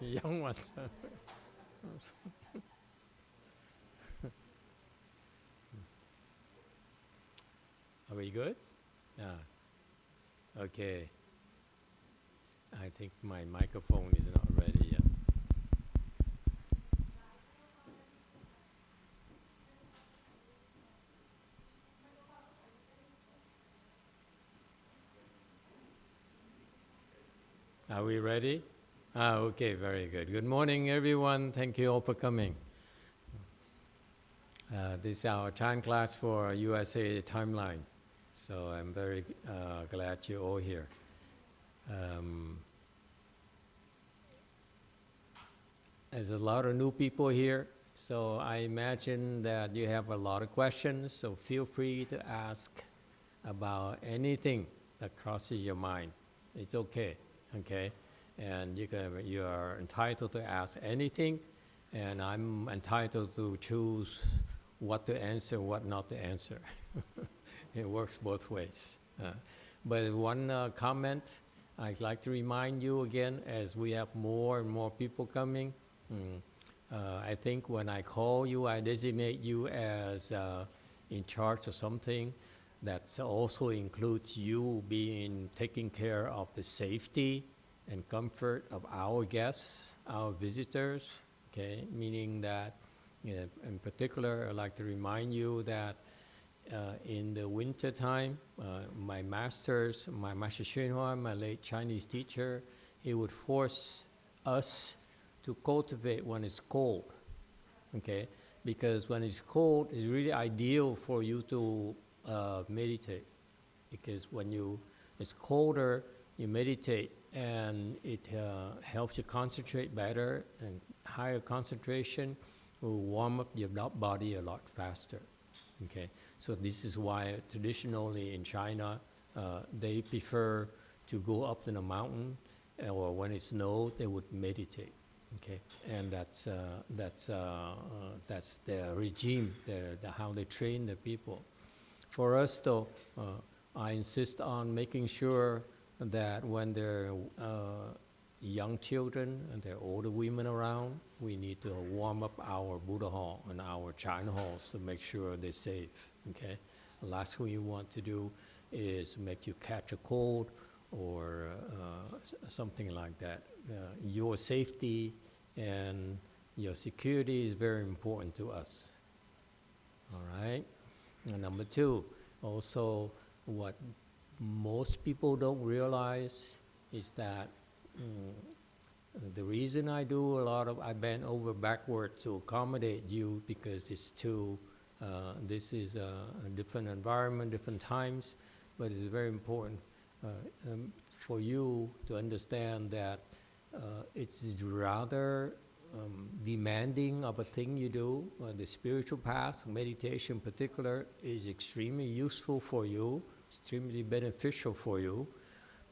young ones. Are we good? Okay. I think my microphone is not ready yet. Are we ready? Okay, very good. Good morning, everyone. Thank you all for coming. This is our time class for USA Timeline. So I'm very glad you're all here. There's a lot of new people here, so I imagine that you have a lot of questions, so feel free to ask about anything that crosses your mind. It's okay, okay? And you are entitled to ask anything, and I'm entitled to choose what to answer, what not to answer. It works both ways. But one comment, I'd like to remind you again, as we have more and more people coming, I think when I call you, I designate you as in charge of something that also includes you being taking care of the safety and comfort of our guests, our visitors, okay? Meaning that, in particular, I'd like to remind you that in the winter time, my master YongHua, my late Chinese teacher, he would force us to cultivate when it's cold, okay? Because when it's cold, it's really ideal for you to meditate. Because when it's colder, you meditate, and it helps you concentrate better, and higher concentration will warm up your body a lot faster, okay? So this is why traditionally in China, they prefer to go up in a mountain, or when it snows, they would meditate. Okay, and that's the regime, how they train the people. For us, though, I insist on making sure that when there are young children and there are older women around, we need to warm up our Buddha hall and our China halls to make sure they're safe. Okay, the last thing you want to do is make you catch a cold or something like that. Your safety and your security is very important to us. All right? And number two, also what most people don't realize is that the reason I bend over backward to accommodate you, because it's too, this is a different environment, different times, but it's very important for you to understand that it's rather demanding of a thing you do. The spiritual path, meditation in particular, is extremely useful for you, extremely beneficial for you,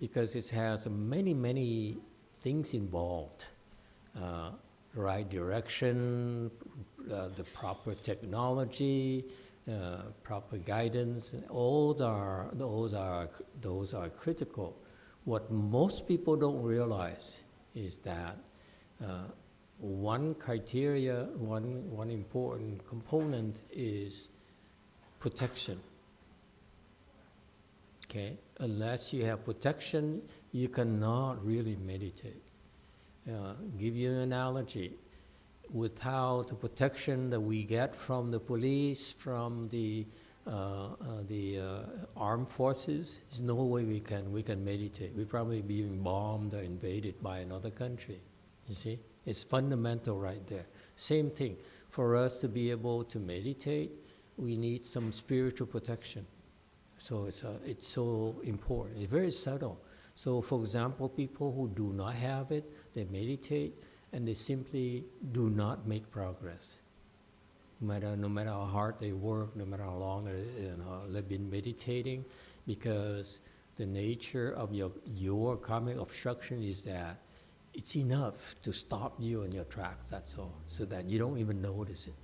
because it has many, many things involved. Right direction, the proper technology, proper guidance, all those are critical. What most people don't realize is that one criteria, one important component is protection. Okay, unless you have protection, you cannot really meditate. Give you an analogy. Without the protection that we get from the police, from the armed forces, there's no way we can meditate. We'd probably be bombed or invaded by another country. You see, it's fundamental right there. Same thing. For us to be able to meditate, we need some spiritual protection. So it's so important. It's very subtle. So, for example, people who do not have it, they meditate, and they simply do not make progress. No matter how hard they work, no matter how long they've been meditating, because the nature of your karmic obstruction is that it's enough to stop you in your tracks, that's all, so that you don't even notice it.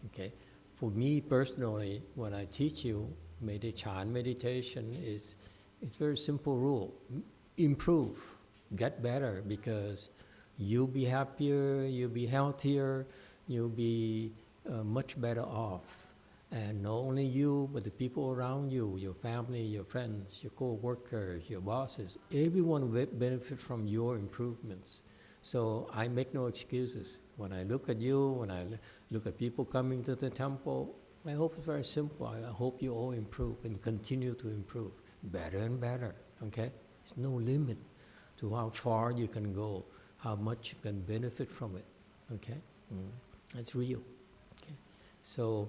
Okay? For me personally, when I teach you Chan meditation, it's a very simple rule. Improve, get better, because you'll be happier, you'll be healthier, you'll be much better off. And not only you, but the people around you, your family, your friends, your co-workers, your bosses, everyone will benefit from your improvements. So I make no excuses. When I look at you, when I look at people coming to the temple, my hope is very simple. I hope you all improve and continue to improve better and better, okay? There's no limit to how far you can go, how much you can benefit from it, okay? It's real, okay? So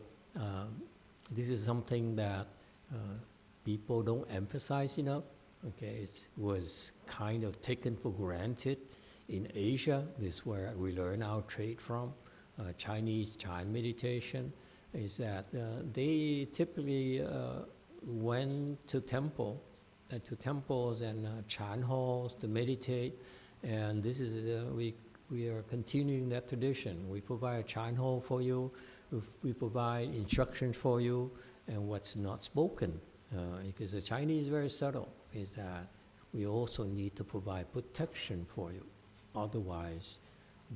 this is something that people don't emphasize enough, okay? It was kind of taken for granted. In Asia, this is where we learn our trade from, Chinese Chan meditation, is that they typically went to temples and Chan halls to meditate, and this is we are continuing that tradition. We provide a Chan hall for you, we provide instructions for you, and what's not spoken, because the Chinese is very subtle, is that we also need to provide protection for you. Otherwise,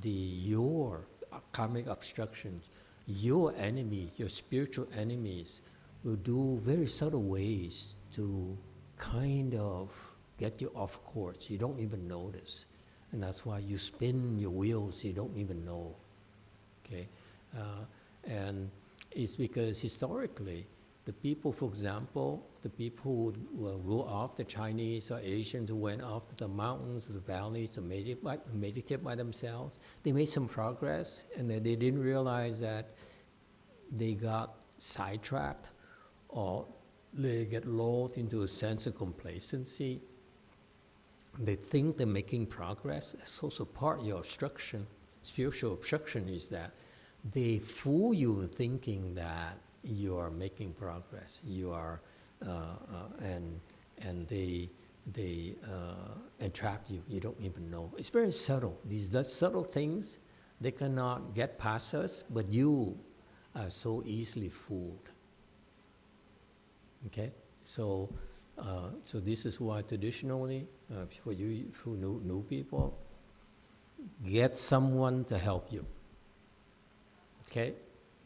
your karmic obstructions, your enemies, your spiritual enemies, will do very subtle ways to kind of get you off course. You don't even notice. And that's why you spin your wheels, you don't even know. Okay? And it's because historically, the people, for example, the people who grew off, the Chinese or Asians who went off to the mountains, the valleys to meditate by themselves, they made some progress, and they didn't realize that they got sidetracked or they get lulled into a sense of complacency. They think they're making progress. That's also part of your obstruction. Spiritual obstruction is that they fool you thinking that you are making progress. You are, and they entrap you. You don't even know. It's very subtle. These subtle things, they cannot get past us, but you are so easily fooled. Okay, so this is why traditionally, for you who new people, get someone to help you. Okay,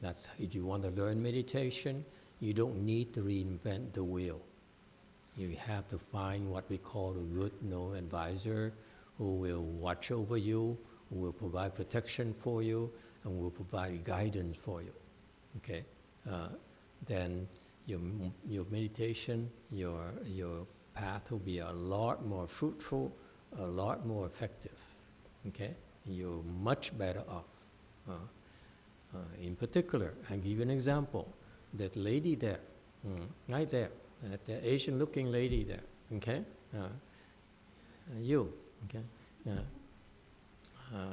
that's if you want to learn meditation, you don't need to reinvent the wheel. You have to find what we call a good advisor who will watch over you, who will provide protection for you, and will provide guidance for you. Okay, then your meditation, your path will be a lot more fruitful, a lot more effective. Okay, you're much better off. In particular, I'll give you an example. That lady there, right there, that Asian-looking lady there. Okay, you. Okay.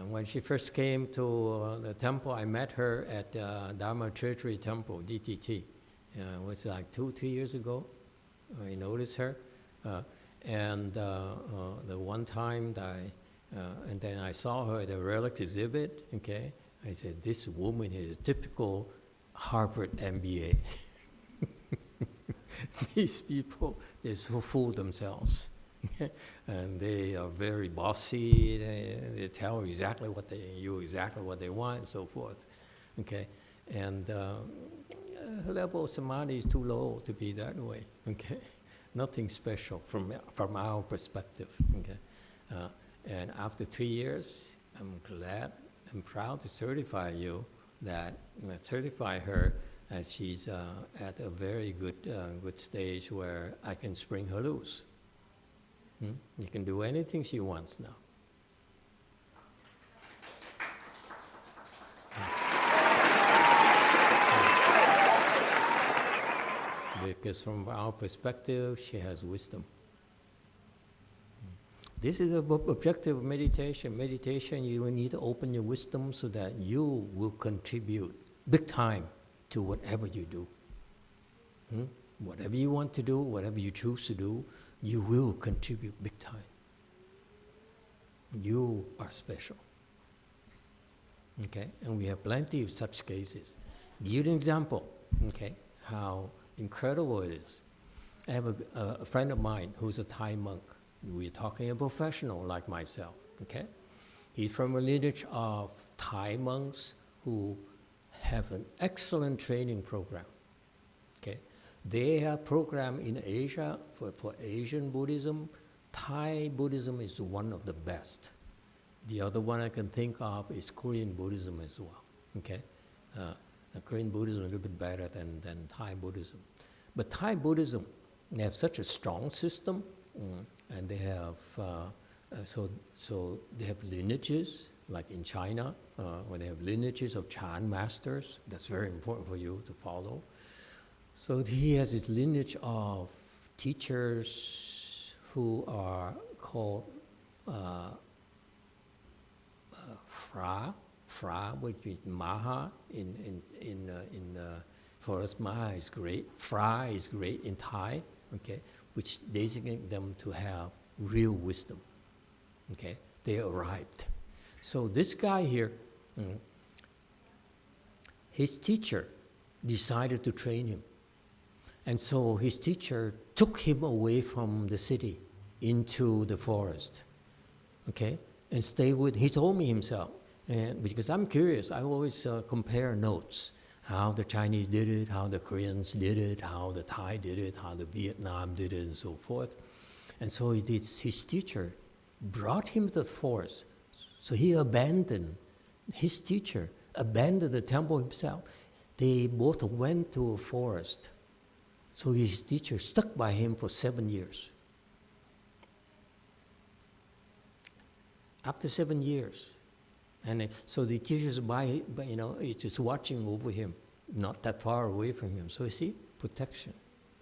When she first came to the temple, I met her at Dharma Territory Temple, DTT. It was like 2-3 years ago. I noticed her, and the one time that and then I saw her at a relic exhibit. Okay, I said, "This woman is a typical Harvard MBA." These people, they so fool themselves. And they are very bossy. They tell exactly what they want, and so forth. Okay, and her level of samadhi is too low to be that way. Okay, nothing special from our perspective. Okay, and after 3 years, I'm proud to certify her, and she's at a very good stage where I can spring her loose. You can do anything she wants now. Because from our perspective, she has wisdom. This is an objective of meditation. Meditation, you will need to open your wisdom so that you will contribute big time to whatever you do. Whatever you want to do, whatever you choose to do, you will contribute big time. You are special. Okay, and we have plenty of such cases. Give you an example, okay, how incredible it is. I have a friend of mine who's a Thai monk. We're talking a professional like myself, okay? He's from a lineage of Thai monks who have an excellent training program. Okay, they have program in Asia for Asian Buddhism. Thai Buddhism is one of the best. The other one I can think of is Korean Buddhism as well. Okay, Korean Buddhism is a little bit better than Thai Buddhism. But Thai Buddhism, they have such a strong system, and they have so they have lineages, like in China, where they have lineages of Chan masters. That's very important for you to follow. So he has this lineage of teachers who are called Fra, which is Maha for us. Maha is great. Fra is great in Thai. Okay, which designate them to have real wisdom. Okay, they arrived. So this guy here, his teacher decided to train him. And so his teacher took him away from the city into the forest. Okay, and stay with, he told me himself, and because I'm curious, I always compare notes, how the Chinese did it, how the Koreans did it, how the Thai did it, how the Vietnam did it, and so forth. And so his teacher brought him to the forest. So he abandoned, his teacher abandoned the temple himself. They both went to a forest. So his teacher stuck by him for 7 years. After 7 years. And so the teacher's it's just watching over him, not that far away from him. So you see, protection.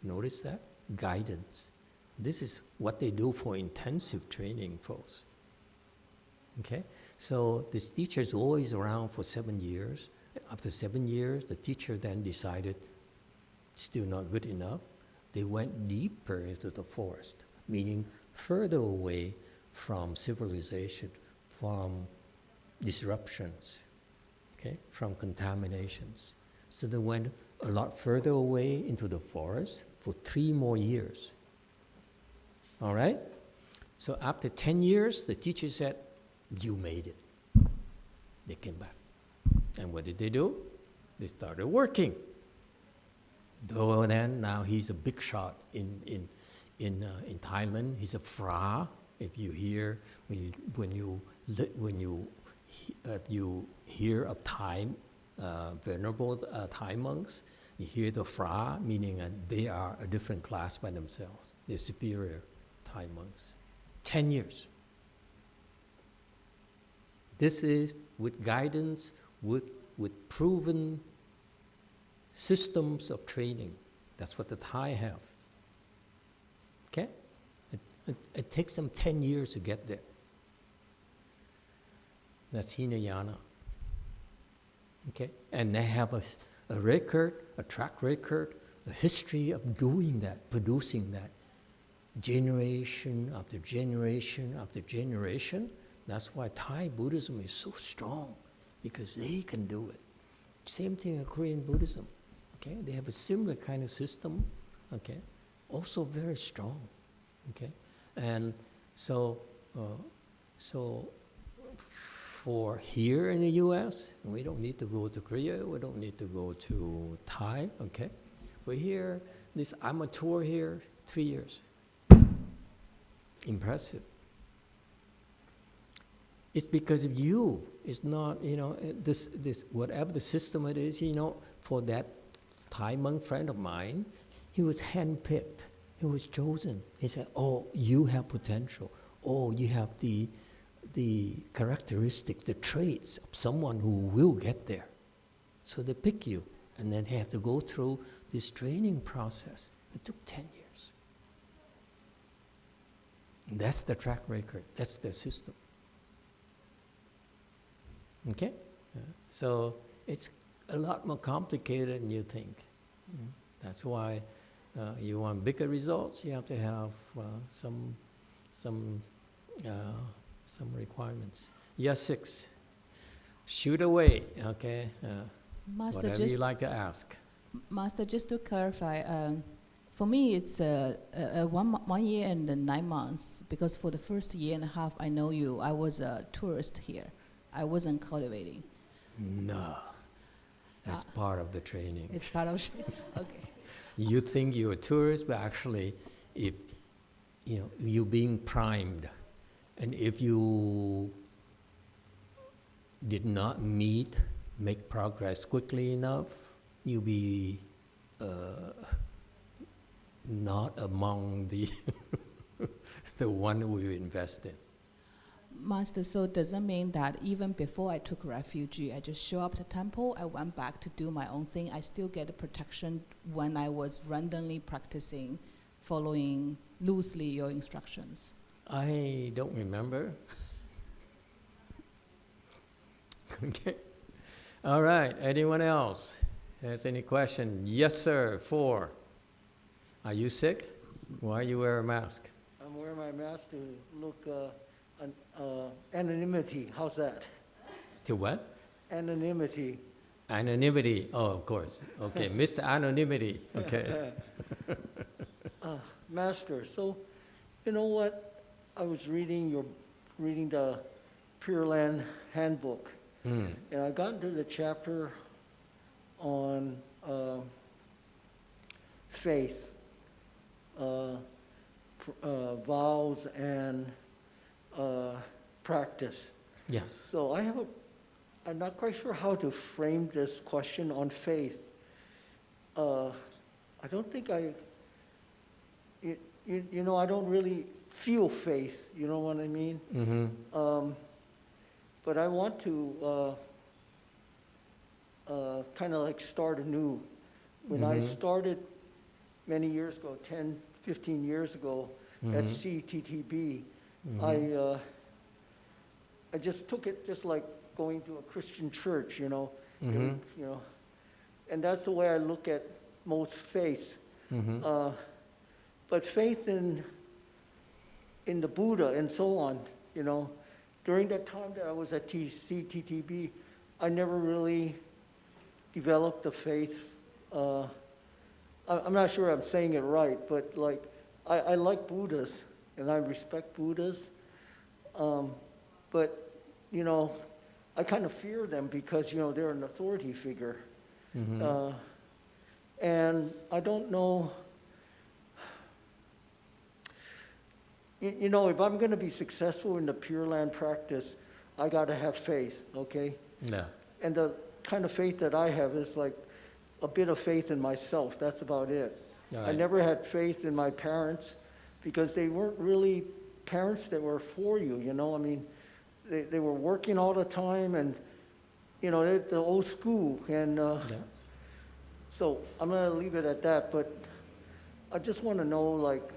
Notice that? Guidance. This is what they do for intensive training, folks. Okay? So this teacher is always around for 7 years. After 7 years, the teacher then decided, still not good enough. They went deeper into the forest, meaning further away from civilization, from disruptions, okay, from contaminations. So they went a lot further away into the forest for 3 more years. All right? So after 10 years, the teacher said, you made it. They came back. And what did they do? They started working. Though then, now he's a big shot in Thailand. He's a Fra. If you hear, when you hear of Thai, venerable Thai monks, you hear the Fra, meaning they are a different class by themselves. They're superior Thai monks. 10 years. This is with guidance, with proven systems of training. That's what the Thai have. Okay? It takes them 10 years to get there. That's Hinayana. Okay? And they have a record, a track record, a history of doing that, producing that. Generation after generation after generation. That's why Thai Buddhism is so strong, because they can do it. Same thing in Korean Buddhism. Okay? They have a similar kind of system. Okay? Also very strong. Okay? And so for here in the U.S., we don't need to go to Korea, we don't need to go to Thai, okay? For here, I'm a tour here, 3 years. Impressive. It's because of you. It's not, this whatever the system it is, for that Thai monk friend of mine, he was handpicked. He was chosen. He said, oh, you have potential. Oh, you have the characteristics, the traits of someone who will get there. So they pick you, and then they have to go through this training process. It took 10 years. And that's the track record. That's the system. Okay? So it's a lot more complicated than you think. That's why you want bigger results, you have to have some requirements. Yes, 6. Shoot away, okay? Master, whatever you like to ask. Master, just to clarify, For me, it's 1 year and 9 months, because for the first year and a half I know you, I was a tourist here. I wasn't cultivating. No, that's part of the training. It's part of okay. You think you're a tourist, but actually, if you're being primed, and if you did not make progress quickly enough, you'll be not among the the one we invest in. Master, so does that mean that even before I took refuge, I just show up at the temple, I went back to do my own thing, I still get the protection when I was randomly practicing, following loosely your instructions? I don't remember. Okay. All right. Anyone else has any question? Yes, sir. 4. Are you sick? Why you wear a mask? I'm wearing my mask to look anonymity. How's that? To what? Anonymity. Anonymity. Oh, of course. Okay, Mr. Anonymity. Okay. Master, so you know what? I was reading the Pure Land Handbook, and I got into the chapter on faith, vows, and practice. Yes. So I'm not quite sure how to frame this question on faith. I don't think I don't really feel faith, you know what I mean? Mm-hmm. But I want to kind of like start anew. When I started many years ago, 10, 15 years ago, at CTTB, I just took it just like going to a Christian church, you know, and that's the way I look at most faiths. But faith in the Buddha and so on, you know, during that time that I was at CTTB, I never really developed a faith. I'm not sure I'm saying it right, but like I like Buddhas and I respect Buddhas, but you know, I kind of fear them because you know they're an authority figure, and I don't know. You know, if I'm going to be successful in the Pure Land practice, I got to have faith, okay? Yeah. And the kind of faith that I have is like a bit of faith in myself. That's about it. Right. I never had faith in my parents because they weren't really parents that were for you, you know? I mean, they were working all the time and, you know, they're the old school. And so I'm going to leave it at that. But I just want to know, like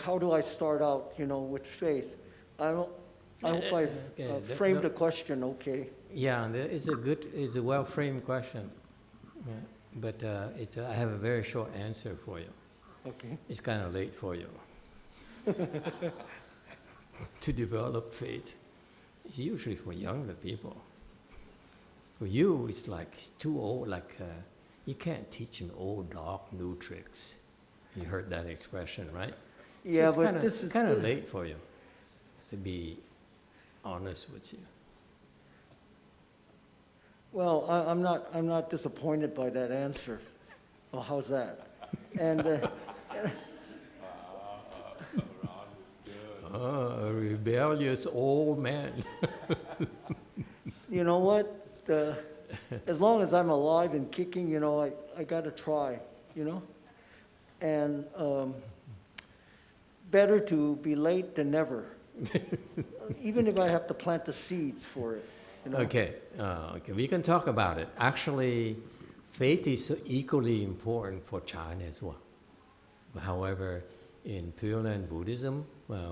how do I start out, you know, with faith? I hope I framed the question okay. Yeah, it's a well-framed question. Yeah. But I have a very short answer for you. Okay. It's kind of late for you to develop faith. It's usually for younger people. For you, it's like it's too old. Like you can't teach an old dog new tricks. You heard that expression, right? Yeah, so but this is kind of late for you, to be honest with you. Well, I'm not disappointed by that answer. Oh, how's that? And a rebellious old man. you know what? As long as I'm alive and kicking, you know, I got to try, you know? And better to be late than never, even if I have to plant the seeds for it. You know? Okay, we can talk about it. Actually, faith is equally important for Chan as well. However, in Pure Land Buddhism,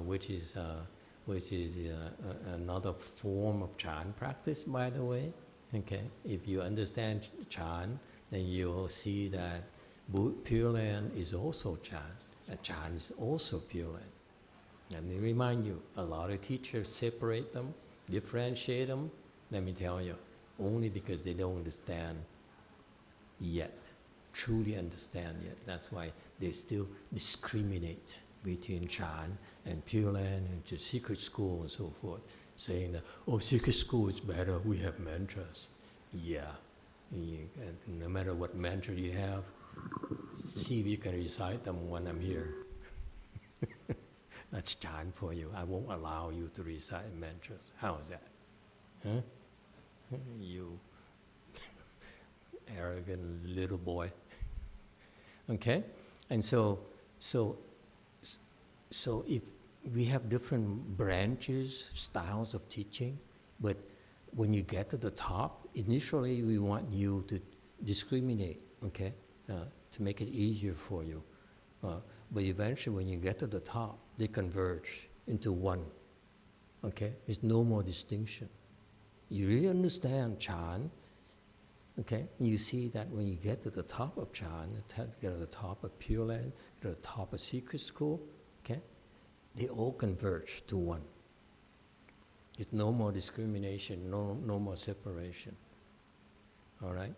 which is another form of Chan practice, by the way, okay, if you understand Chan, then you'll see that Pure Land is also Chan, and Chan is also Pure Land. Let me remind you, a lot of teachers separate them, differentiate them. Let me tell you, only because they don't understand yet truly understand yet. That's why they still discriminate between Chan and Pure Land and the secret school and so forth, saying that, oh, secret school is better, we have mantras. Yeah, and no matter what mantra you have, see if you can recite them when I'm here. That's Chan for you. I won't allow you to recite mantras. How is that? Huh? You arrogant little boy. Okay? And so if we have different branches, styles of teaching, but when you get to the top, initially we want you to discriminate, okay? To make it easier for you. But eventually when you get to the top, they converge into one, okay? There's no more distinction. You really understand Chan, okay? You see that when you get to the top of Chan, get to the top of Pure Land, to the top of Secret School, okay? They all converge to one. There's no more discrimination, no more separation. All right?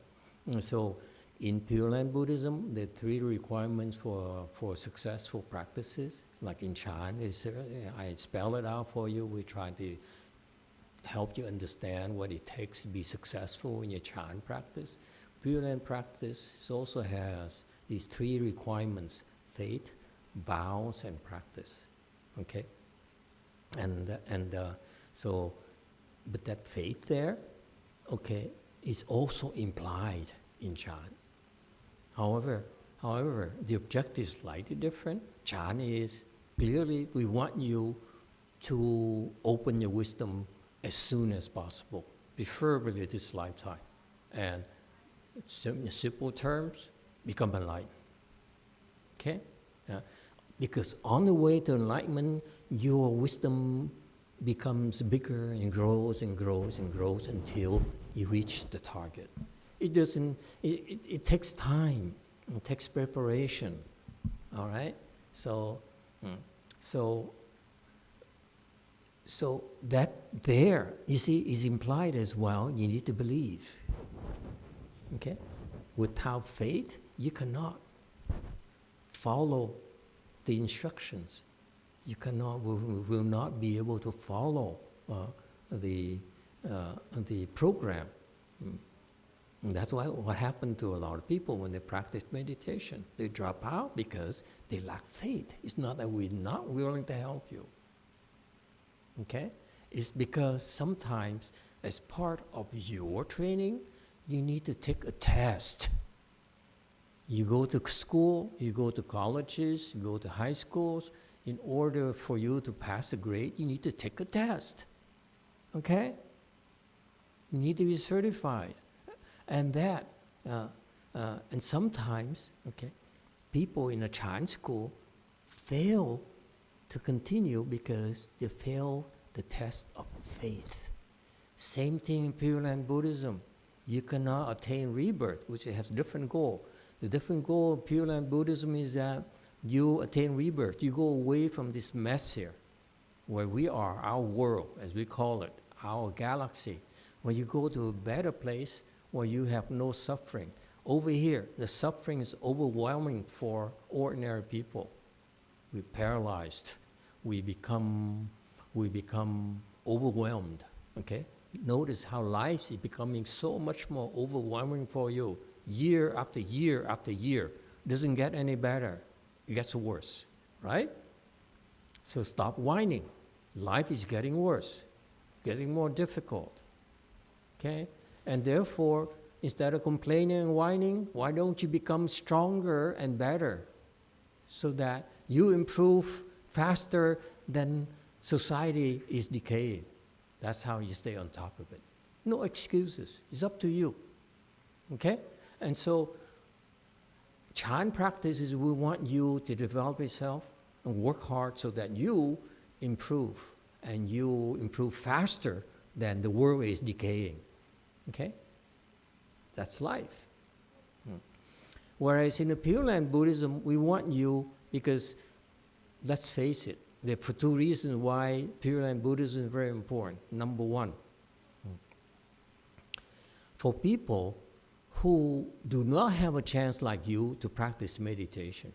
And so in Pure Land Buddhism, there are 3 requirements for successful practices. Like in Chan, I spell it out for you. We try to help you understand what it takes to be successful in your Chan practice. Pure Land practice also has these 3 requirements: faith, vows, and practice. Okay? So, but that faith there, okay, is also implied in Chan. However, the objective is slightly different. Chan is clearly we want you to open your wisdom as soon as possible, preferably this lifetime. And in simple terms, become enlightened. Okay? Because on the way to enlightenment, your wisdom becomes bigger and grows and grows and grows until you reach the target. It takes time, it takes preparation, all right? So that there, you see, is implied as well, you need to believe, okay? Without faith, you cannot follow the instructions. You will not be able to follow the program. And that's what happened to a lot of people when they practice meditation. They drop out because they lack faith. It's not that we're not willing to help you. Okay? It's because sometimes as part of your training, you need to take a test. You go to school, you go to colleges, you go to high schools. In order for you to pass a grade, you need to take a test. Okay? You need to be certified. And and sometimes, okay, people in a Chan school fail to continue because they fail the test of faith. Same thing in Pure Land Buddhism. You cannot attain rebirth, which has a different goal. The different goal of Pure Land Buddhism is that you attain rebirth. You go away from this mess here, where we are, our world, as we call it, our galaxy. When you go to a better place where you have no suffering. Over here, the suffering is overwhelming for ordinary people. We're paralyzed. We become overwhelmed, okay? Notice how life is becoming so much more overwhelming for you. Year after year after year. Doesn't get any better. It gets worse, right? So stop whining. Life is getting worse, getting more difficult, okay? And therefore, instead of complaining and whining, why don't you become stronger and better so that you improve faster than society is decaying? That's how you stay on top of it. No excuses. It's up to you, okay? And so Chan practice is we want you to develop yourself and work hard so that you improve, and you improve faster than the world is decaying. Okay? That's life. Whereas in the Pure Land Buddhism, we want you, because let's face it, there are 2 reasons why Pure Land Buddhism is very important. Number 1, for people who do not have a chance like you to practice meditation.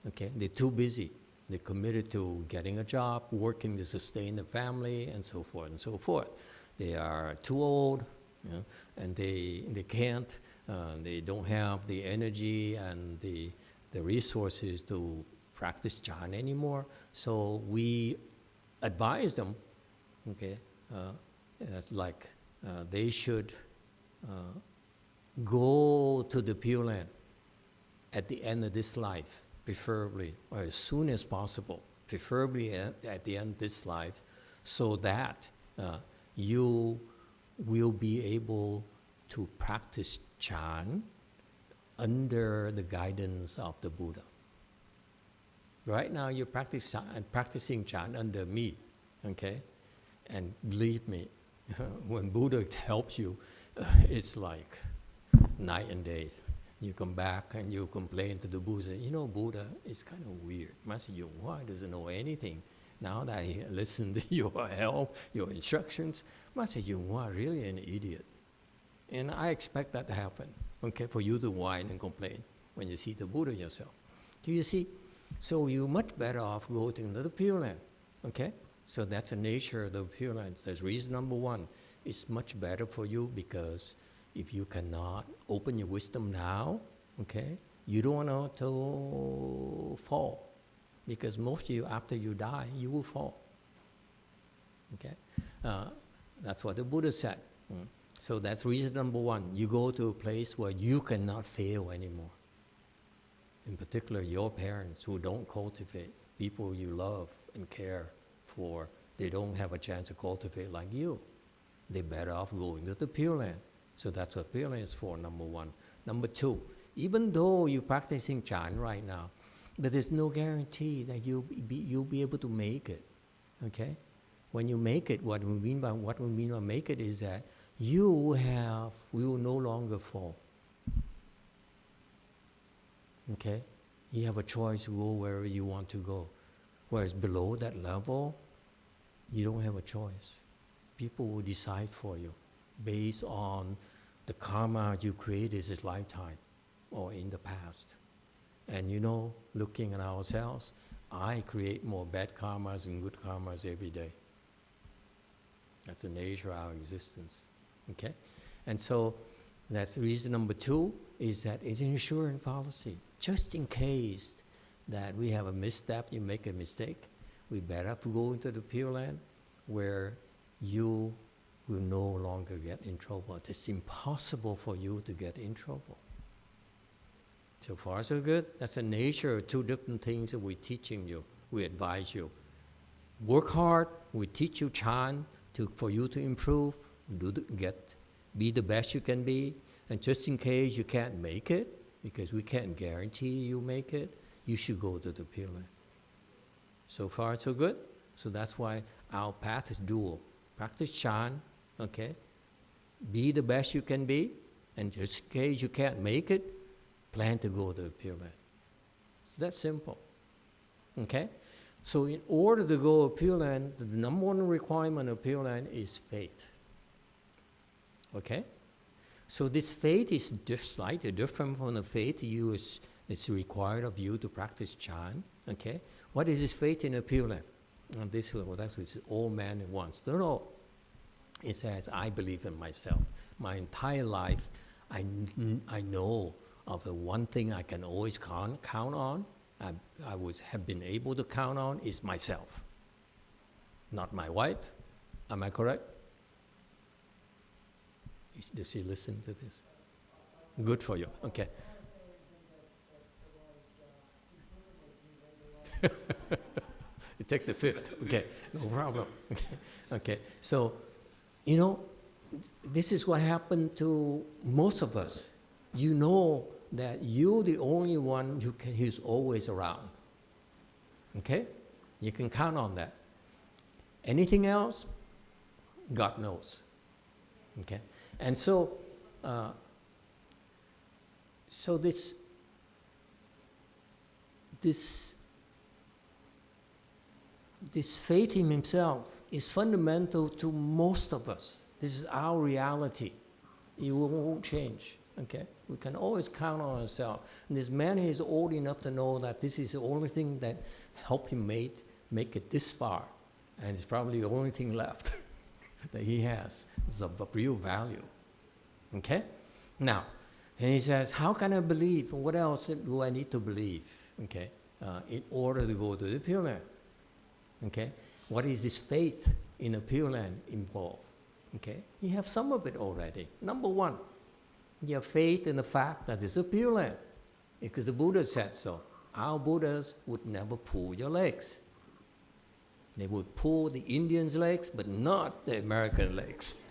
Okay, they're too busy. They're committed to getting a job, working to sustain the family, and so forth and so forth. They are too old, you know, and they can't, they don't have the energy and the resources to practice Chan anymore. So we advise them, okay, like they should go to the Pure Land at the end of this life, preferably, or as soon as possible, preferably at the end of this life, so that you will be able to practice Chan under the guidance of the Buddha. Right now you're practicing Chan under me, okay? And believe me, when Buddha helps you, it's like night and day. You come back and you complain to the Buddha, you know, Buddha is kind of weird. Master YongHua doesn't know anything. Now that I listen to your help, your instructions, Master YongHua really an idiot. And I expect that to happen, okay, for you to whine and complain when you see the Buddha yourself. Do you see? So you're much better off going to the Pure Land, okay? So that's the nature of the Pure Land. That's reason number one. It's much better for you because if you cannot open your wisdom now, okay, you don't want to fall. Because most of you, after you die, you will fall. Okay? That's what the Buddha said. So that's reason number one. You go to a place where you cannot fail anymore. In particular, your parents who don't cultivate, people you love and care for, they don't have a chance to cultivate like you. They're better off going to the Pure Land. So that's what Pure Land is for, number one. Number two, even though you're practicing Chan right now, but there's no guarantee that you'll be able to make it, okay? When you make it, what we mean by make it is that you will no longer fall, okay? You have a choice to go wherever you want to go. Whereas below that level, you don't have a choice. People will decide for you based on the karma you created this lifetime or in the past. And you know, looking at ourselves, I create more bad karmas and good karmas every day. That's the nature of our existence, okay? And so that's reason number two, is that it's an insurance policy. Just in case that we have a misstep, you make a mistake, we better go into the Pure Land where you will no longer get in trouble. It's impossible for you to get in trouble. So far, so good. That's the nature of two different things that we're teaching you. We advise you. Work hard. We teach you Chan for you to improve, be the best you can be. And just in case you can't make it, because we can't guarantee you make it, you should go to the Pure Land. So far, so good. So that's why our path is dual. Practice Chan, okay? Be the best you can be. And just in case you can't make it, plan to go to the Pure Land. It's that simple, okay? So in order to go to Pure Land, the number one requirement of Pure Land is faith, okay? So this faith is slightly different from the faith is required of you to practice Chan, okay? What is this faith in the Pure Land? And that's what all man wants to know. It says, I believe in myself. My entire life, I know of the one thing I can always count on, have been able to count on, is myself. Not my wife. Am I correct? Does she listen to this? Good for you. Okay. You take the fifth. Okay, no problem. Okay. So, you know, this is what happened to most of us. You know that you're the only one who's always around. Okay? You can count on that. Anything else, God knows. Okay? And so, this faith in himself is fundamental to most of us. This is our reality. It won't change. Okay, we can always count on ourselves. And this man is old enough to know that this is the only thing that helped him make it this far, and it's probably the only thing left that he has. It's of real value. Okay, now, and he says, how can I believe? What else do I need to believe? Okay, in order to go to the Pure Land. Okay, what is this faith in the Pure Land involved? Okay, you have some of it already. Number one, you have faith in the fact that it's a Pure Land, because the Buddha said so. Our Buddhas would never pull your legs. They would pull the Indians' legs, but not the American legs.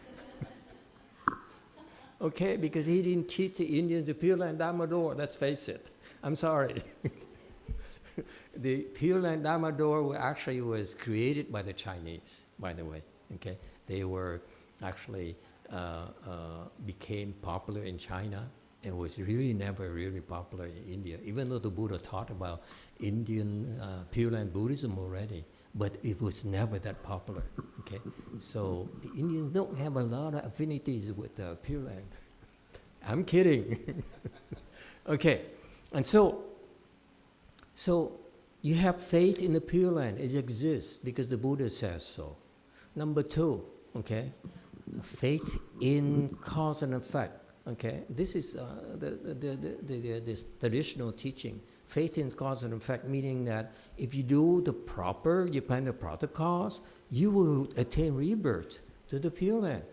Okay, because he didn't teach the Indians the Pure Land Dharma door, let's face it. I'm sorry. The Pure Land Dharma door actually was created by the Chinese, by the way. Okay, they were actually became popular in China and was really never really popular in India, even though the Buddha taught about Indian Pure Land Buddhism already, but it was never that popular. Okay, so the Indians don't have a lot of affinities with Pure Land. I'm kidding. Okay, and so you have faith in the Pure Land. It exists because the Buddha says so. Number two, okay, faith in cause and effect. Okay, this is this traditional teaching. Faith in cause and effect, meaning that if you do you plan the proper cause, you will attain rebirth to the Pure Land.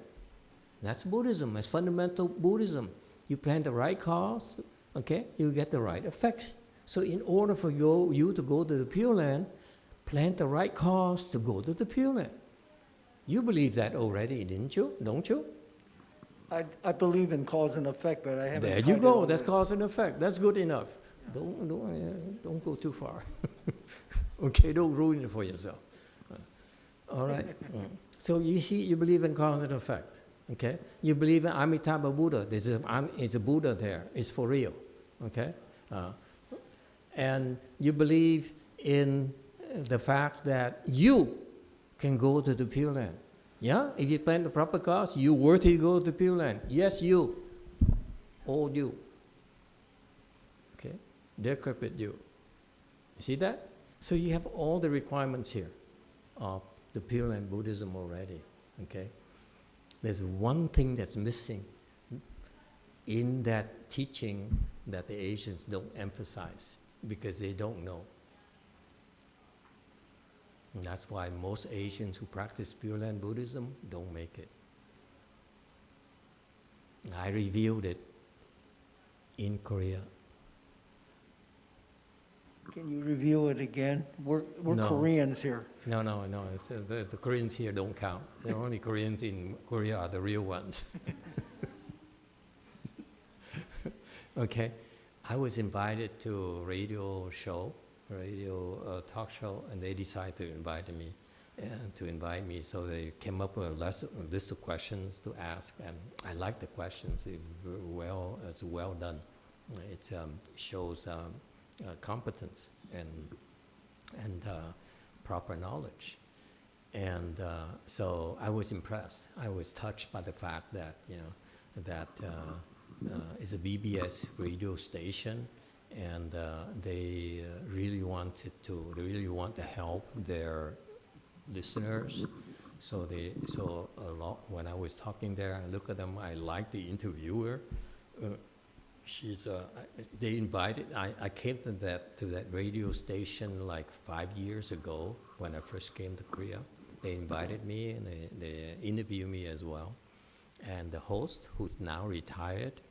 That's Buddhism. That's fundamental Buddhism. You plan the right cause, okay, you get the right effects. So in order for you to go to the Pure Land, plan the right cause to go to the Pure Land. You believe that already, didn't you? Don't you? I believe in cause and effect, but I haven't. There you go. That's cause and effect. That's good enough. Yeah. Don't go too far. Okay, don't ruin it for yourself. All right. So you see, you believe in cause and effect. Okay. You believe in Amitabha Buddha. There's a Buddha there. It's for real. Okay. And you believe in the fact that you can go to the Pure Land. Yeah? If you plan the proper cause, you worthy to go to the Pure Land. Yes, you. All you. Okay? Decrepit you. You see that? So you have all the requirements here of the Pure Land Buddhism already. Okay? There's one thing that's missing in that teaching that the Asians don't emphasize because they don't know. And that's why most Asians who practice Pure Land Buddhism don't make it. I revealed it in Korea. Can you review it again? We're No. Koreans here. No. The Koreans here don't count. The only Koreans in Korea are the real ones. Okay. I was invited to a radio talk show, and they decided to invite me. So they came up with a list of questions to ask, and I like the questions. It's well done. It shows competence and proper knowledge, and so I was impressed. I was touched by the fact that it's a BBS radio station. And they really want to help their listeners. So a lot. When I was talking there, I look at them. I like the interviewer. They invited. I came to that radio station like 5 years ago when I first came to Korea. They invited me and they interviewed me as well. And the host, who's now retired,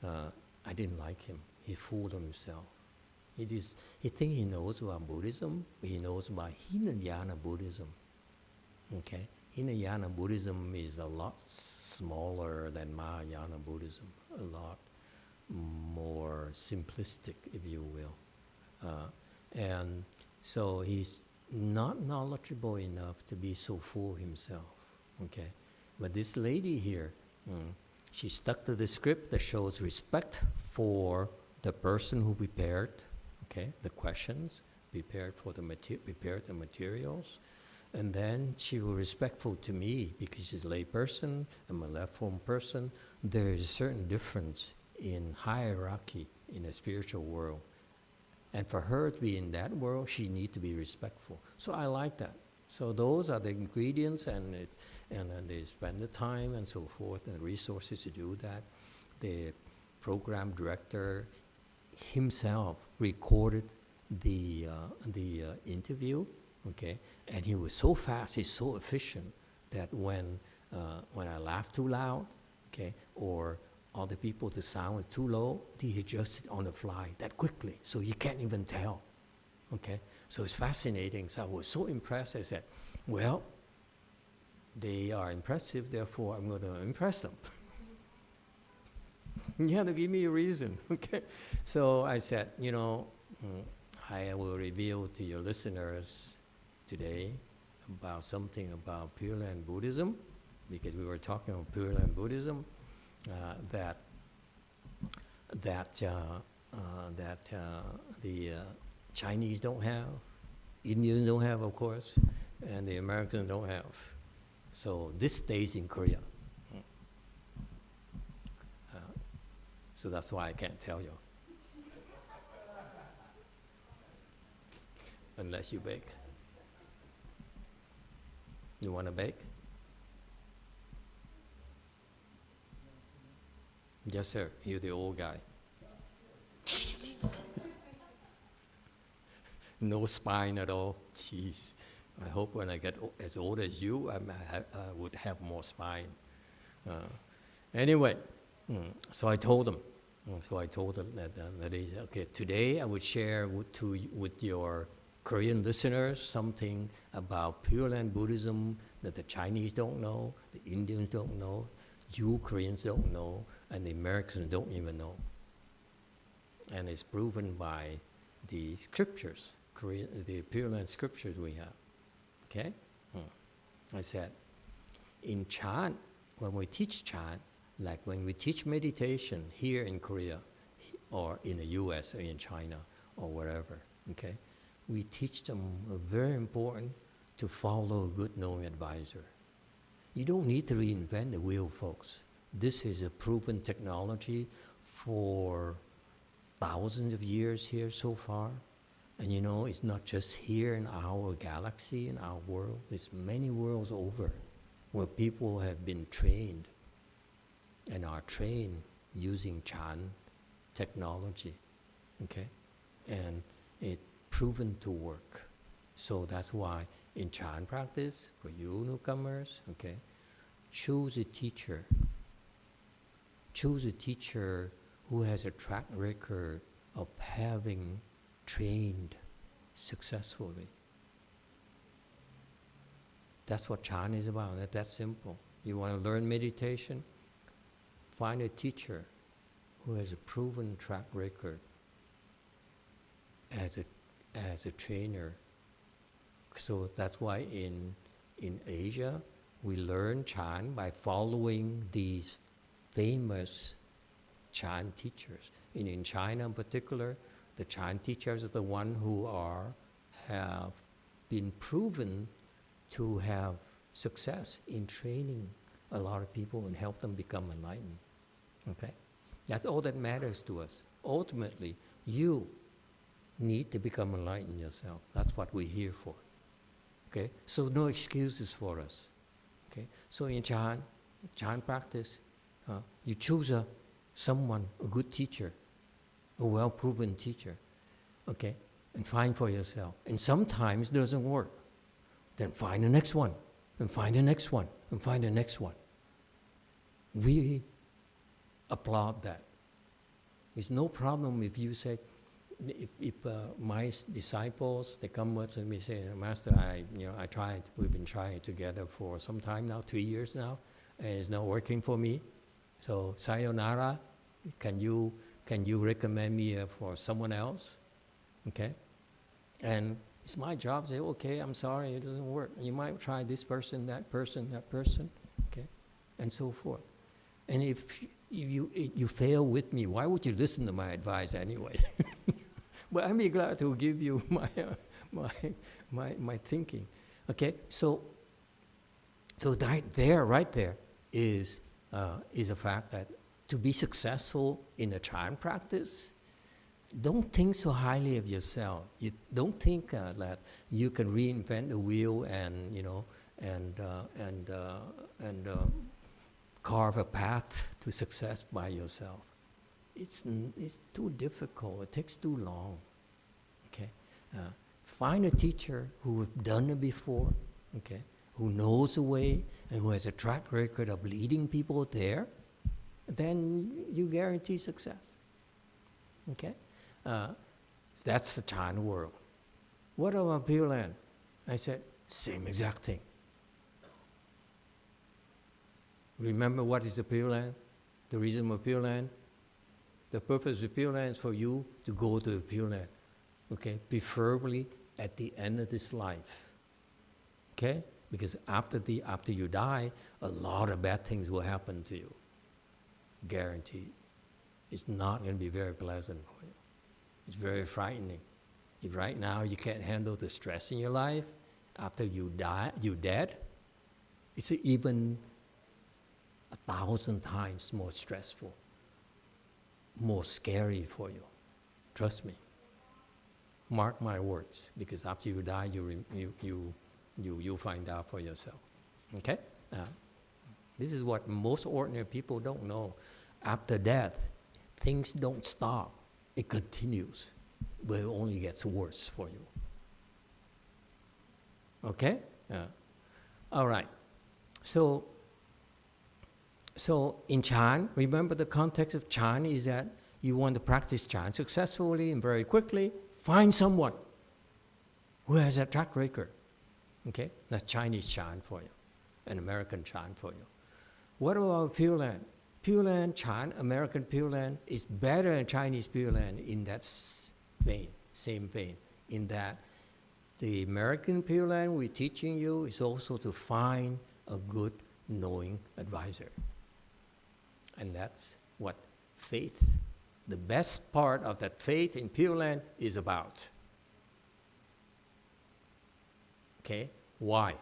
I didn't like him. He fooled himself. He thinks he knows about Buddhism, but he knows about Hinayana Buddhism. Okay? Hinayana Buddhism is a lot smaller than Mahayana Buddhism, a lot more simplistic, if you will. And so he's not knowledgeable enough to be so full himself. Okay? But this lady here, she stuck to the script that shows respect for the person who prepared, okay, the questions, prepared the materials, and then she was respectful to me because she's a lay person, I'm a left-form person. There is a certain difference in hierarchy in the spiritual world. And for her to be in that world, she needs to be respectful. So I like that. So those are the ingredients, and then they spend the time and so forth and the resources to do that. The program director himself recorded the interview, okay? And he was so fast, he's so efficient that when I laughed too loud, okay, or other people, the sound was too low, he adjusted on the fly that quickly, so you can't even tell, okay? So it's fascinating. So I was so impressed. I said, well, they are impressive, therefore I'm going to impress them. You have to give me a reason, okay? So I said, I will reveal to your listeners today about something about Pure Land Buddhism, because we were talking about Pure Land Buddhism, that the Chinese don't have, Indians don't have, of course, and the Americans don't have. So this stays in Korea. So that's why I can't tell you. Unless you bake. You want to bake? Yes, sir. You're the old guy. No spine at all. Jeez. I hope when I get as old as you, I would have more spine. Anyway, so I told them. That is, okay, today I would share with your Korean listeners something about Pure Land Buddhism that the Chinese don't know, the Indians don't know, you Koreans don't know, and the Americans don't even know. And it's proven by the scriptures, the Pure Land scriptures we have. Okay? I said, in chant, when we teach chant, like when we teach meditation here in Korea, or in the US, or in China, or wherever, okay? We teach them very important to follow a good knowing advisor. You don't need to reinvent the wheel, folks. This is a proven technology for thousands of years here so far. And it's not just here in our galaxy, in our world. It's many worlds over where people have been trained and are trained using Chan technology, okay? And it's proven to work. So that's why in Chan practice, for you newcomers, okay, choose a teacher. Choose a teacher who has a track record of having trained successfully. That's what Chan is about. That's simple. You want to learn meditation? Find a teacher who has a proven track record as a trainer. So that's why in Asia, we learn Chan by following these famous Chan teachers. In China in particular, the Chan teachers are the ones who have been proven to have success in training a lot of people and help them become enlightened. Okay? That's all that matters to us. Ultimately, you need to become enlightened yourself. That's what we're here for. Okay? So no excuses for us. Okay? So in Chan practice, you choose a good teacher, a well-proven teacher, okay? And find for yourself. And sometimes it doesn't work. Then find the next one, and find the next one, and find the next one. We applaud that. It's no problem if you say, if my disciples, they come up to me and say, Master, I tried, we've been trying together for some time now, 3 years now, and it's not working for me. So sayonara, can you recommend me for someone else? Okay? And it's my job to say, okay, I'm sorry, it doesn't work. You might try this person, that person, okay? And so forth. And if you fail with me, why would you listen to my advice anyway? But I'm glad to give you my thinking. Okay, so right there is a fact that to be successful in a Chan practice, don't think so highly of yourself. You don't think that you can reinvent the wheel and carve a path to success by yourself. It's too difficult. It takes too long. Okay, find a teacher who has done it before. Okay, who knows the way and who has a track record of leading people there. Then you guarantee success. Okay, that's the Chan world. What about Pure Land? I said, same exact thing. Remember what is the Pure Land? The reason of Pure Land? The purpose of Pure Land is for you to go to the Pure Land. Okay, preferably at the end of this life. Okay, because after you die, a lot of bad things will happen to you. Guaranteed. It's not going to be very pleasant for you. It's very frightening. If right now you can't handle the stress in your life, after you die, you're dead, it's even 1,000 times more stressful, more scary for you. Trust me. Mark my words, because after you die, you'll find out for yourself. Okay? This is what most ordinary people don't know. After death, things don't stop. It continues, but it only gets worse for you. Okay? All right. So in Chan, remember the context of Chan is that you want to practice Chan successfully and very quickly. Find someone who has a track record. Okay? That's Chinese Chan for you, an American Chan for you. What about Pure Land? Pure Land Chan, American Pure Land, is better than Chinese Pure Land in that same vein, in that the American Pure Land we're teaching you is also to find a good, knowing advisor. And that's what faith, the best part of that faith in Pure Land is about. Okay? Why?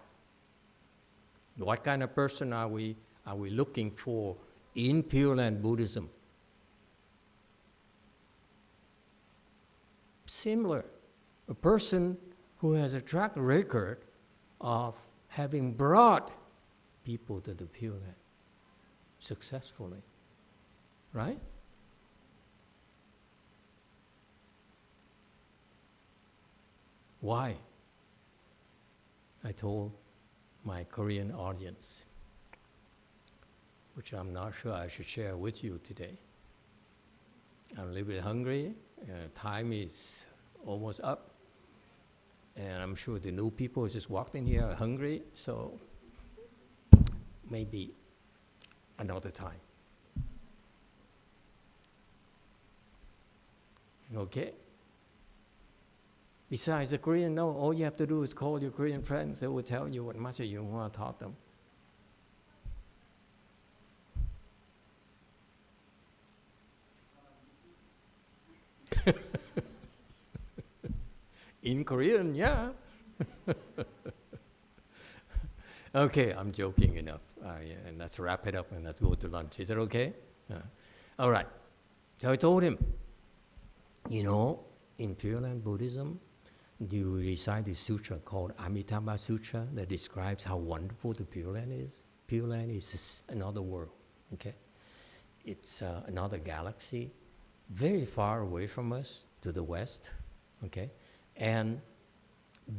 What kind of person are we looking for in Pure Land Buddhism? Similar. A person who has a track record of having brought people to the Pure Land successfully. Right? Why? I told my Korean audience, which I'm not sure I should share with you today. I'm a little bit hungry, time is almost up, and I'm sure the new people who just walked in here are hungry, so maybe another time. Okay? Besides, the Korean know, all you have to do is call your Korean friends. They will tell you what Master YongHua taught them. In Korean, yeah. Okay, I'm joking enough. And let's wrap it up and let's go to lunch. Is that okay? All right. So I told him, you know, in Pure Land Buddhism, you recite this sutra called Amitabha Sutra that describes how wonderful the Pure Land is. Pure Land is another world, okay? It's another galaxy, very far away from us to the west, okay? And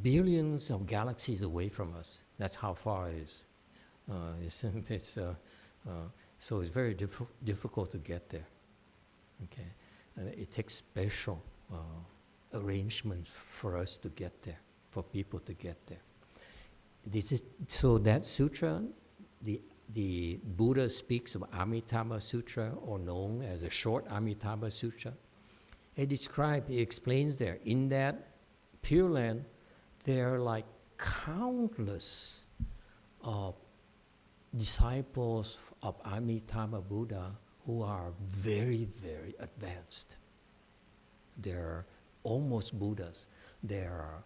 billions of galaxies away from us. That's how far it is. So it's very difficult to get there, okay? And it takes special arrangements for us to get there, for people to get there. So that sutra, the Buddha speaks of Amitabha Sutra, or known as a short Amitabha Sutra. He explains there, in that Pure Land, there are like countless disciples of Amitabha Buddha who are very, very advanced. They're almost Buddhas. They are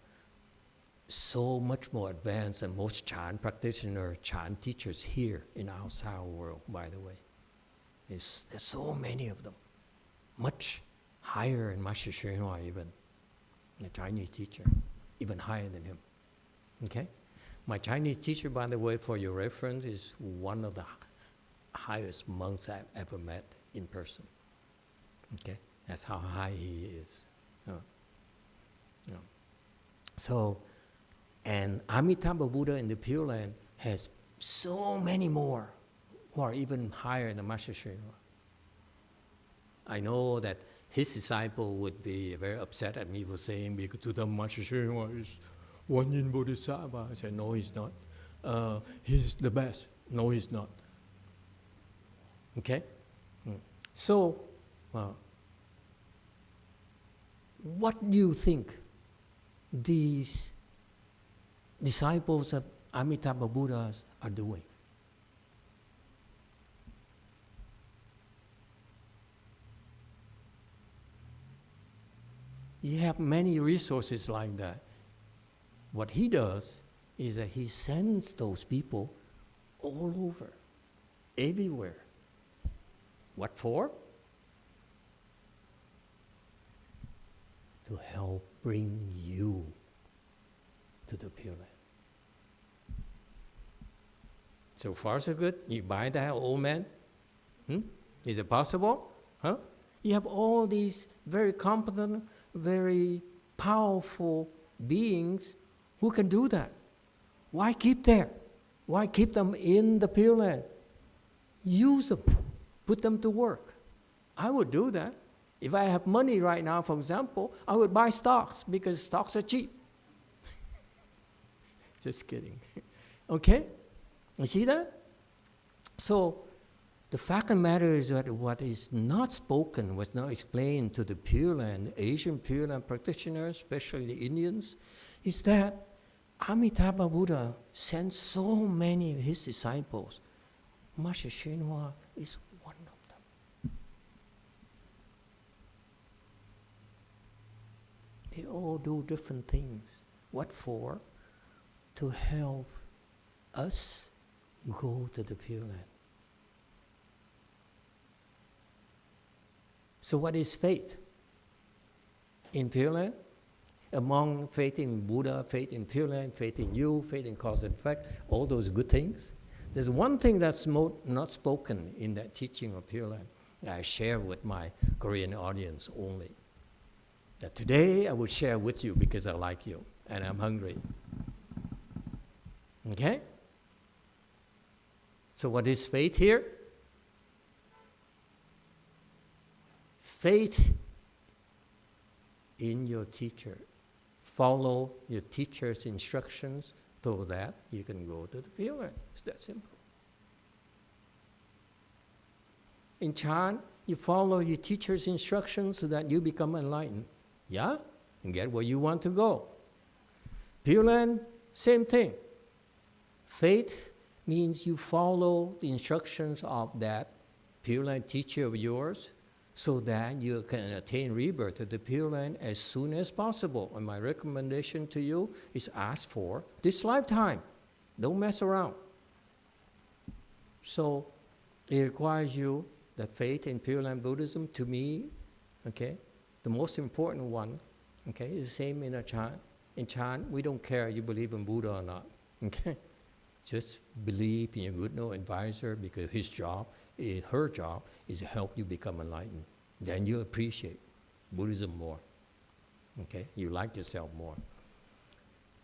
so much more advanced than most Chan practitioners, Chan teachers here in our Sao world, by the way. There's so many of them, much higher in Master YongHua even, the Chinese teacher, even higher than him. Okay? My Chinese teacher, by the way, for your reference, is one of the highest monks I've ever met in person. Okay? That's how high he is. So, and Amitabha Buddha in the Pure Land has so many more who are even higher than Master YongHua. I know that his disciple would be very upset at me for saying, because to them Master YongHua is one Yin Bodhisattva. I said, no, he's not. He's the best. No, he's not. Okay? So, what do you think these disciples of Amitabha Buddhas are doing? You have many resources like that. What he does is that he sends those people all over, everywhere. What for? To help bring you to the Pure Land. So far, so good. You buy that old man? Is it possible? Huh? You have all these very competent, very powerful beings who can do that. Why keep there? Why keep them in the Pure Land? Use them. Put them to work. I would do that. If I have money right now, for example, I would buy stocks because stocks are cheap. Just kidding. Okay? You see that? So, the fact of the matter is that what is not spoken, was not explained to the Pure Land, Asian Pure Land practitioners, especially the Indians, is that Amitabha Buddha sent so many of his disciples. Master YongHua is one of them. They all do different things. What for? To help us go to the Pure Land. So what is faith in Pure Land? Among faith in Buddha, faith in Pure Land, faith in you, faith in cause and effect, all those good things. There's one thing that's not spoken in that teaching of Pure Land that I share with my Korean audience only. That today I will share with you because I like you and I'm hungry. Okay? So what is faith here? Faith in your teacher. Follow your teacher's instructions so that you can go to the Pure Land. It's that simple. In Chan, you follow your teacher's instructions so that you become enlightened. Yeah? And get where you want to go. Pure Land, same thing. Faith means you follow the instructions of that Pure Land teacher of yours so that you can attain rebirth to the Pure Land as soon as possible. And my recommendation to you is ask for this lifetime. Don't mess around. So it requires you that faith in Pure Land Buddhism, to me, okay, the most important one, okay, is the same in a Chan. In Chan, we don't care you believe in Buddha or not, okay? Just believe in your good no advisor because his job, her job, is to help you become enlightened. Then you appreciate Buddhism more. Okay? You like yourself more.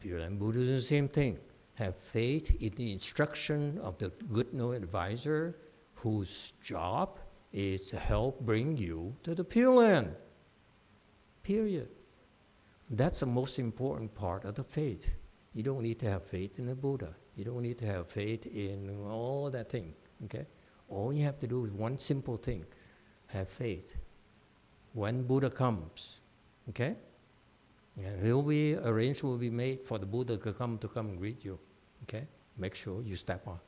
Pure Land Buddhism is the same thing. Have faith in the instruction of the good no advisor whose job is to help bring you to the Pure Land. Period. That's the most important part of the faith. You don't need to have faith in the Buddha. You don't need to have faith in all that thing, okay? All you have to do is one simple thing, have faith. When Buddha comes, okay? And arrangements will be made for the Buddha to come and greet you, okay? Make sure you step on.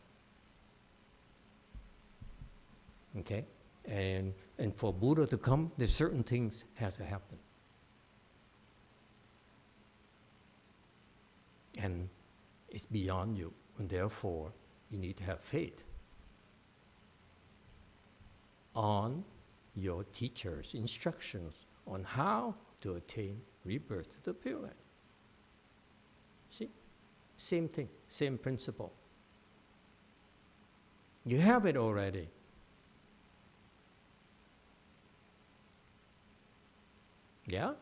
Okay? And for Buddha to come, there's certain things has to happen. And it's beyond you, and therefore you need to have faith. on your teacher's instructions on how to attain rebirth to the Pure Land. See? Same thing, same principle. You have it already. Yeah?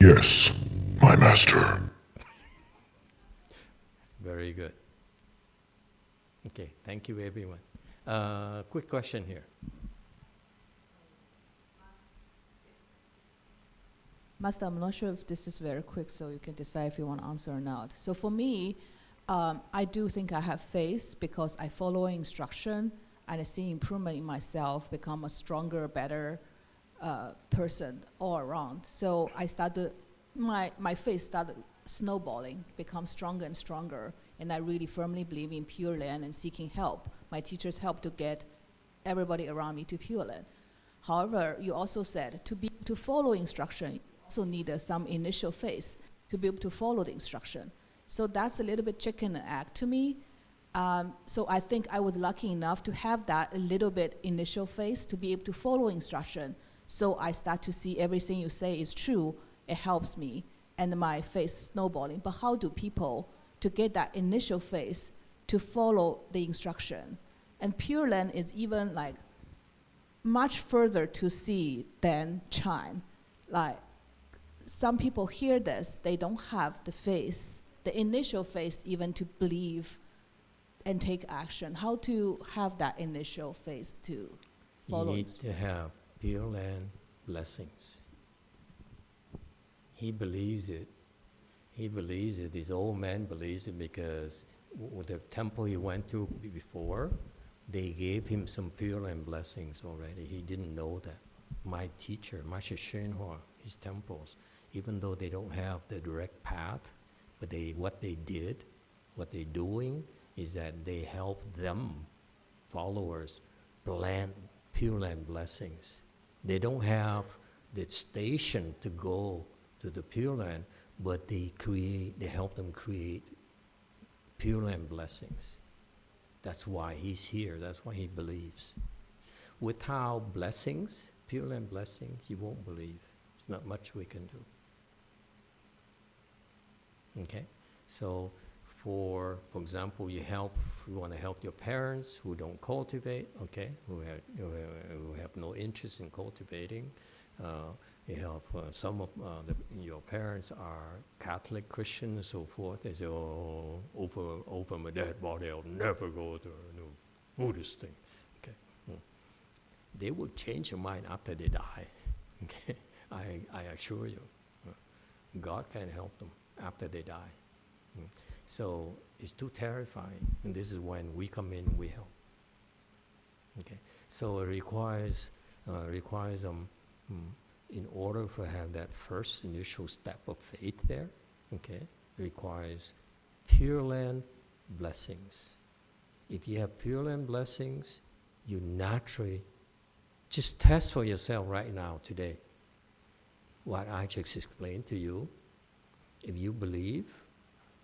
Yes, my master. Very good. Okay, thank you everyone. Quick question here. Master, I'm not sure if this is very quick, so you can decide if you want to answer or not. So for me, I do think I have faith because I follow instruction and I see improvement in myself, become a stronger, better person all around. So I started, my faith started snowballing, become stronger and stronger, and I really firmly believe in Pure Land and seeking help. My teachers help to get everybody around me to Pure Land. However, you also said to follow instruction, you also need some initial faith to be able to follow the instruction. So that's a little bit chicken and egg to me. So I think I was lucky enough to have that a little bit initial faith to be able to follow instruction. So I start to see everything you say is true. It helps me, and my faith snowballing. But how do people to get that initial faith to follow the instruction? And Pure Land is even like much further to see than China. Like some people hear this, they don't have the faith, the initial faith even to believe and take action. How to have that initial faith to follow? You need to have Pure Land blessings. He believes it. He believes it. This old man believes it because the temple he went to before, they gave him some Pure Land blessings already. He didn't know that. My teacher, Master YongHua, his temples, even though they don't have the direct path, but what they're doing is that they help them, followers, plant Pure Land blessings. They don't have the station to go to the Pure Land, but they help them create Pure Land blessings. That's why he's here, that's why he believes. Without blessings, Pure Land blessings, you won't believe. There's not much we can do. Okay? So for example, you want to help your parents who don't cultivate, okay, who have no interest in cultivating. You help some of your parents are Catholic, Christian, and so forth. They say, oh, over my dead body, I'll never go to a Buddhist thing. Okay, they will change your mind after they die. Okay, I assure you, God can help them after they die. So it's too terrifying, and this is when we come in and we help. Okay, so it requires in order to have that first initial step of faith there, okay, requires Pure Land blessings. If you have Pure Land blessings, you naturally just test for yourself right now today what I just explained to you. If you believe,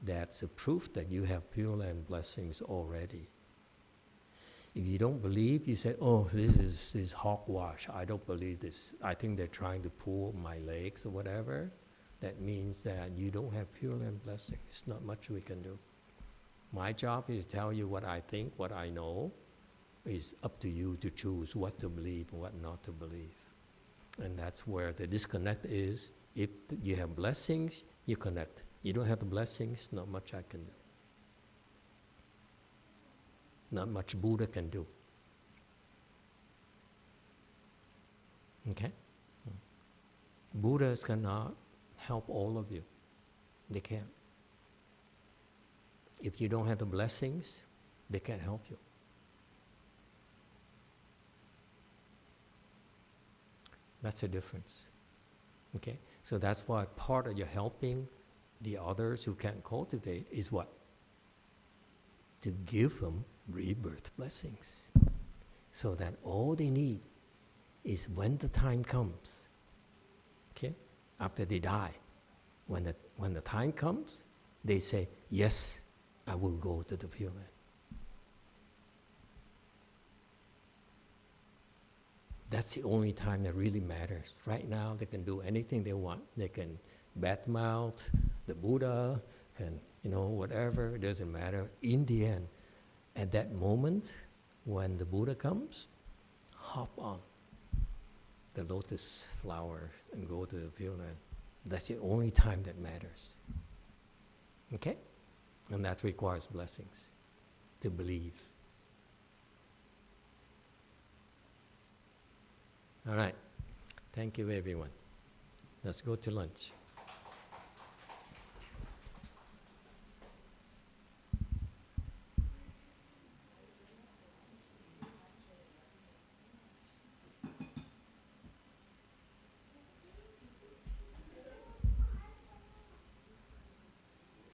that's a proof that you have Pure Land blessings already. If you don't believe, you say, oh, this is hogwash. I don't believe this. I think they're trying to pull my legs or whatever. That means that you don't have Pure Land blessing. It's not much we can do. My job is to tell you what I think, what I know. It's up to you to choose what to believe and what not to believe. And that's where the disconnect is. If you have blessings, you connect. You don't have the blessings, not much I can do. Not much Buddha can do. Okay? Buddhas cannot help all of you. They can't. If you don't have the blessings, they can't help you. That's the difference. Okay? So that's why part of your helping the others who can't cultivate is what? To give them rebirth blessings. So that all they need is when the time comes, okay, after they die, when the time comes, they say, yes, I will go to the Pure Land. That's the only time that really matters. Right now, they can do anything they want. They can badmouth the Buddha, can, whatever, it doesn't matter. In the end, at that moment, when the Buddha comes, hop on the lotus flower and go to the Pure Land. That's the only time that matters. Okay? And that requires blessings to believe. All right. Thank you, everyone. Let's go to lunch.